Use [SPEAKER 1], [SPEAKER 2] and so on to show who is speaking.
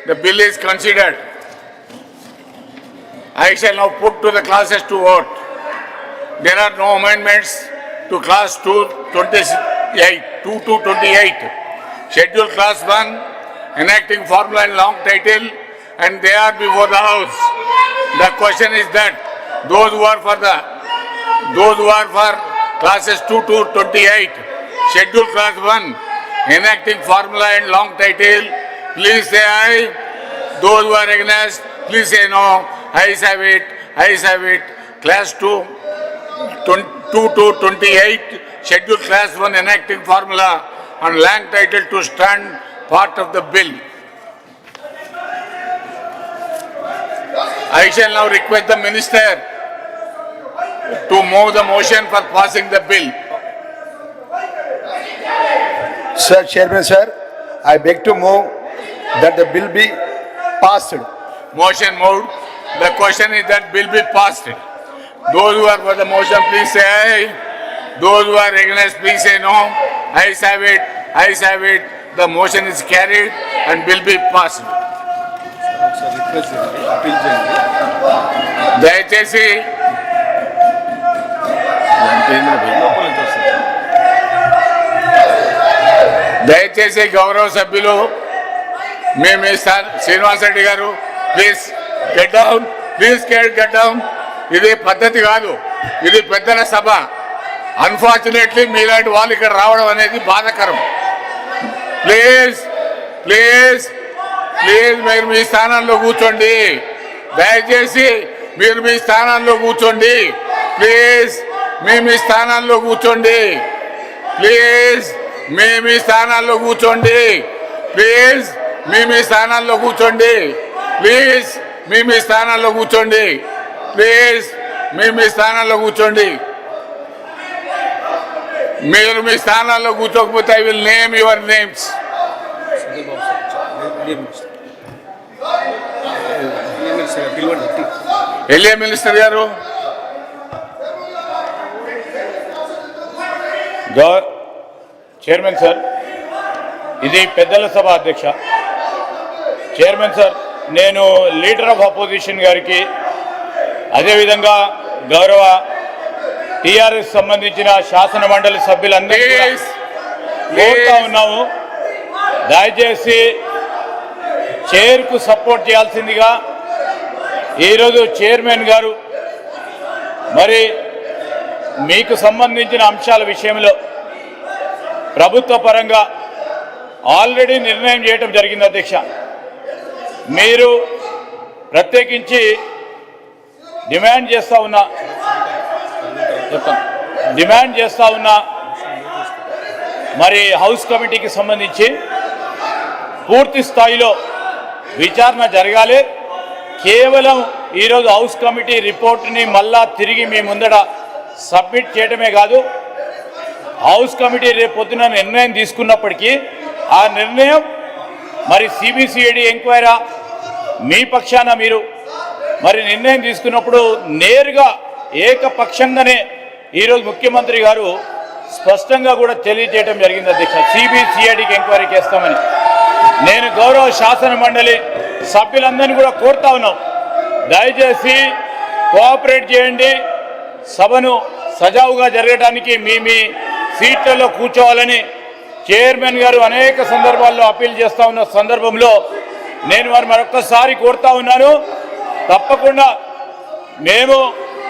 [SPEAKER 1] The bill is considered. I shall now put to the classes to vote. There are no amendments to class 228. Schedule class 1, enacting formula and long title, and they are before the House. The question is that those who are for classes 2 to 28, schedule class 1, enacting formula and long title, please say aye. Those who are against, please say no. Ayes have it. Ayes have it. Class 2 to 28, schedule class 1, enacting formula and long title to stand part of the bill. I shall now request the minister to move the motion for passing the bill.
[SPEAKER 2] Sir, Chairman, sir, I beg to move that the bill be passed.
[SPEAKER 1] Motion moved. The question is that bill be passed. Those who are for the motion, please say aye. Those who are against, please say no. Ayes have it. Ayes have it. The motion is carried and bill be passed. దయచేసి గౌరవ సభ్యులు మేము శ్రీనివాస్ రెడ్డి గారు please get down, please get down. ఇది పద్ధతి కాదు, ఇది పెద్దల సభ. అన్ఫార్చునేట్లీ మీలాంటి వాళ్ళు ఇక్కడ రావడం అనేది బాధాకరం. ప్లీజ్ ప్లీజ్ ప్లీజ్ మీరు మీ స్థానంలో కూర్చోండి. దయచేసి మీరు మీ స్థానాల్లో కూర్చోండి. ప్లీజ్ మీ స్థానాల్లో కూర్చోండి. ప్లీజ్ మీ స్థానాల్లో కూర్చోండి. ప్లీజ్ మీ స్థానాల్లో కూర్చోండి. ప్లీజ్ మీ స్థానాల్లో కూర్చోండి. ప్లీజ్ మీ స్థానాల్లో కూర్చోండి. మీరు మీ స్థానాల్లో కూర్చోకపోతే I will name your names. LA minister గారు,
[SPEAKER 3] చైర్మన్ సార్, ఇది పెద్దల సభ అధ్యక్ష. చైర్మన్ సార్, నేను లీడర్ ఆఫ్ అపోజిషన్ గారికి అదేవిధంగా గౌరవ టీఆర్ఎస్ సంబంధించిన శాసన మండలి సభ్యులందరికీ కోరుతా ఉన్నాము, దయచేసి చైర్కు సపోర్ట్ చేయాల్సిందిగా. ఈరోజు చైర్మన్ గారు మరి మీకు సంబంధించిన అంశాల విషయంలో ప్రభుత్వ పరంగా ఆల్రెడీ నిర్ణయం చేయటం జరిగింది అధ్యక్ష. మీరు ప్రత్యేకించి డిమాండ్ చేస్తా ఉన్నా మరి హౌస్ కమిటీకి సంబంధించి పూర్తి స్థాయిలో విచారణ జరగాలి. కేవలం ఈరోజు హౌస్ కమిటీ రిపోర్ట్ని మళ్ళా తిరిగి మీ ముందట సబ్మిట్ చేయడమే కాదు, హౌస్ కమిటీ రేపు పొద్దున నిర్ణయం తీసుకున్నప్పటికీ ఆ నిర్ణయం మరి సిబిసిఐడి ఎంక్వైరీ మీ పక్షాన మీరు మరి నిర్ణయం తీసుకున్నప్పుడు నేరుగా ఏకపక్షంగానే ఈరోజు ముఖ్యమంత్రి గారు స్పష్టంగా కూడా తెలియజేయడం జరిగింది అధ్యక్ష, సిబిసిఐడికి ఎంక్వైరీ చేస్తామని. నేను గౌరవ శాసన మండలి సభ్యులందరినీ కూడా కోరుతా ఉన్నాం, దయచేసి కోఆపరేట్ చేయండి. సభను సజావుగా జరగడానికి మీ సీట్లలో కూర్చోవాలని చైర్మన్ గారు అనేక సందర్భాల్లో అప్పీల్ చేస్తూ ఉన్న సందర్భంలో నేను మరొక్కసారి కోరుతా ఉన్నాను. తప్పకుండా మేము